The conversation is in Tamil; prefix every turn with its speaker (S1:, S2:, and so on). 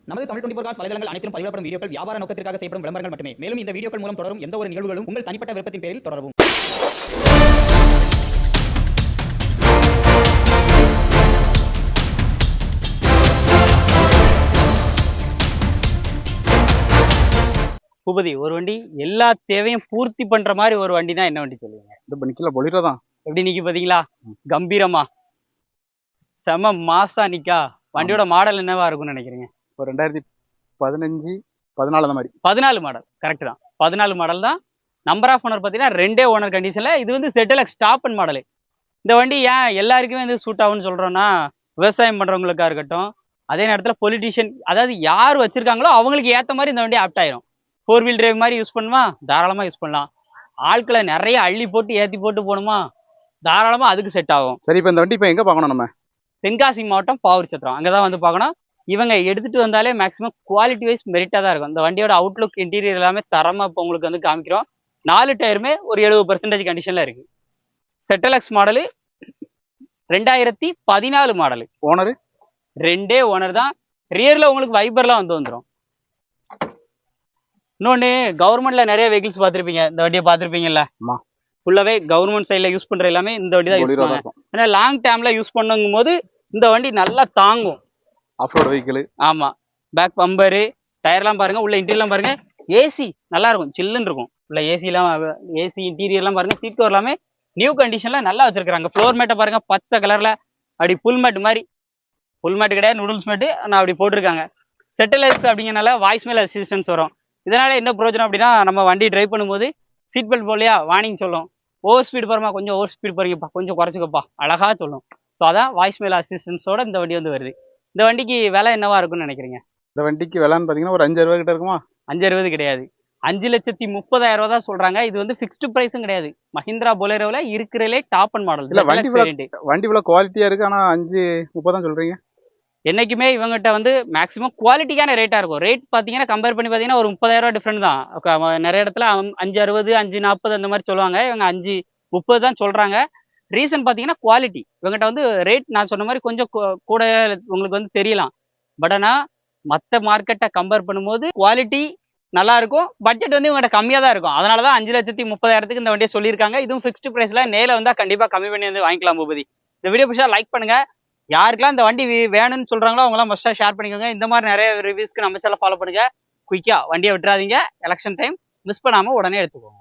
S1: நமது தமிழ் 24 காஸ் வலைதளங்கள் அனைத்தும் பதிவிடப்படும் வீடியோக்கள் வியாபார நோக்கத்திற்காக செய்யப்படும் விளம்பரங்கள் மட்டுமே. மேலும் இந்த வீடியோக்கள் மூலம் தொடரும் எந்த ஒரு நிகழ்வுகளும் உங்கள் தனிப்பட்ட விருப்பத்தின் பேரில் தொடரவும்.
S2: பூபதி, ஒரு வண்டி எல்லா தேவையும் பூர்த்தி பண்ற மாதிரி ஒரு வண்டி தான் என்ன வண்டி சொல்லுவீங்க?
S3: இது நிக்கல பொலிரோ தான்.
S2: எப்படி நிக்கி பாத்தீங்களா? கம்பீரமா செம மாசா நிக்கா. வண்டியோட மாடல் என்னவா இருக்கும்னு நினைக்கிறீங்க?
S3: ஒரு 2015 14 அந்த மாதிரி.
S2: 14 மாடல் கரெக்ட் தான். 14 மாடல் தான். நம்பர் ஆஃப் ஓனர் பார்த்தீங்கன்னா 2 ஓனர் கண்டிஷன்ல. இது வந்து ZLX டாப் அண்ட் மாடலு. இந்த வண்டி ஏன் எல்லாருக்குமே வந்து சூட் ஆகும்னு சொல்றோம்னா, விவசாயம் பண்றவங்களுக்கா இருக்கட்டும், அதே நேரத்தில் பொலிட்டீஷியன், அதாவது யார் வச்சிருக்காங்களோ அவங்களுக்கு ஏற்ற மாதிரி இந்த வண்டி ஆப்ட் ஆயிரும். 4 வீல் டிரைவ் மாதிரி யூஸ் பண்ணுமா, தாராளமாக யூஸ் பண்ணலாம். ஆட்களை நிறைய அள்ளி போட்டு ஏற்றி போட்டு போகணுமா, தாராளமாக அதுக்கு செட் ஆகும்.
S3: சரி, இப்போ இந்த வண்டி இப்போ எங்கே பார்க்கணும் நம்ம?
S2: தென்காசி மாவட்டம் பாவூர் சத்திரம், அங்கே தான் வந்து பார்க்கணும். இவங்க எடுத்துகிட்டு வந்தாலே மேக்ஸிமம் குவாலிட்டி வைஸ் மெரிட்டாக தான் இருக்கும். இந்த வண்டியோட அவுட்லுக் இன்டீரியர் எல்லாமே தரமாக இப்போ உங்களுக்கு வந்து காமிக்கிறோம். 4 டயருமே ஒரு 70% கண்டிஷனில் இருக்குது. ZLX model, 2014 model.
S3: Owner
S2: 2 owner தான். ரியரில் உங்களுக்கு வைபர்லாம் வந்துடும். இன்னொன்று, கவர்மெண்ட்ல நிறைய வெஹிக்கிள்ஸ் பார்த்துருப்பீங்க, இந்த வண்டியை பார்த்துருப்பீங்கல்ல?
S3: ஆமாம்.
S2: ஃபுல்லாகவே கவர்மெண்ட் சைடில் யூஸ் பண்ணுற எல்லாமே இந்த வண்டி தான் யூஸ் பண்ணுவாங்க. ஏன்னா லாங் டைமில் யூஸ் பண்ணுங்கும் போது இந்த வண்டி நல்லா தாங்கும்.
S3: Off road vehicle.
S2: ஆமாம். பேக் பம்பரு, டயர்லாம் பாருங்கள், உள்ள இன்டீரியர்லாம் பாருங்கள். ஏசி நல்லா இருக்கும், சில்லுன்னு இருக்கும். உள்ள ஏசிலாம், ஏசி இன்டீரியர்லாம் பாருங்கள். சீட் கவர் எல்லாமே நியூ கண்டிஷனில் நல்லா வச்சுருக்காங்க. ஃப்ளோர் மேட்டை பாருங்கள், பச்சை கலரில் அப்படி புல் மேட் மாதிரி. புல் மேட்டு கிடையாது, நூடுல்ஸ் மேட்டு நான் அப்படி போட்டிருக்காங்க. ZLX அப்படிங்கிறனால வாய்ஸ் மேல் அசிஸ்டன்ஸ் வரும். இதனால் என்ன பிரயோஜனம் அப்படின்னா, நம்ம வண்டி ட்ரைவ் பண்ணும்போது சீட் பெல்ட் போடலையா வார்னிங் சொல்லும். ஓவர் ஸ்பீடு போகிறமா, கொஞ்சம் ஓவர் ஸ்பீடு போகிறீங்கப்பா, கொஞ்சம் குறைச்சிக்கப்பா, அழகாக சொல்லும். ஸோ அதான் வாய்ஸ் மேல் அசிஸ்டன்ஸோட இந்த வண்டி வந்து வருது. இந்த வண்டிக்கு விலை என்னவா இருக்குன்னு நினைக்கிறீங்க?
S3: இந்த வண்டிக்கு விலைன்னு பார்த்தீங்கன்னா ஒரு 5,60,000 கிட்ட இருக்குமா?
S2: 5,60,000 கிடையாது, 5,30,000 தான் சொல்கிறாங்க. இது வந்து ஃபிக்ஸ்டு ப்ரைஸும் கிடையாது. மஹிந்திரா பொலேரோவில் இருக்கிறதுலே டாப் அண்ட் மாடல்.
S3: இல்லை, வண்டி இவ்வளோ குவாலிட்டியாக இருக்குது, ஆனால் 5,30,000 தான் சொல்கிறீங்க.
S2: என்றைக்குமே இவங்ககிட்ட வந்து மேக்ஸிமம் குவாலிட்டிக்கான ரேட்டாக இருக்கும். ரேட் பார்த்தீங்கன்னா கம்பேர் பண்ணி பார்த்தீங்கன்னா ஒரு 30,000 டிஃப்ரெண்ட் தான். நிறைய இடத்துல 5,60,000 5,40,000 அந்த மாதிரி சொல்லுவாங்க. இவங்க 5,30,000 தான் சொல்கிறாங்க. ரீசன் பார்த்தீங்கன்னா குவாலிட்டி. இவங்ககிட்ட வந்து ரேட் நான் சொன்ன மாதிரி கொஞ்சம் கூட உங்களுக்கு வந்து தெரியலாம். பட் ஆனால் மற்ற மார்க்கெட்டை கம்பேர் பண்ணும்போது குவாலிட்டி நல்லா இருக்கும். பட்ஜெட் வந்து இவங்ககிட்ட கம்மியாக தான் இருக்கும். அதனால தான் 5,30,000 இந்த வண்டியை சொல்லியிருக்காங்க. இதுவும் ஃபிக்ஸ்டு ப்ரைஸில். நேரில் வந்தால் கண்டிப்பாக கம்மி பண்ணி வந்து வாங்கிக்கலாம். பூபதி, இந்த வீடியோ பிடிச்சா லைக் பண்ணுங்கள். யாருக்கெல்லாம் இந்த வண்டி வேணும்னு சொல்கிறாங்களோ அவங்களாம் மஸ்ட்டாக ஷேர் பண்ணிக்கோங்க. இந்த மாதிரி நிறைய ரிவ்யூஸ்க்கு நம்ம சேனலை ஃபாலோ பண்ணுங்கள். குயிக்காக வண்டியை விட்டுறாதீங்க. எலெக்ஷன் டைம் மிஸ் பண்ணாமல் உடனே எடுத்துக்கோங்க.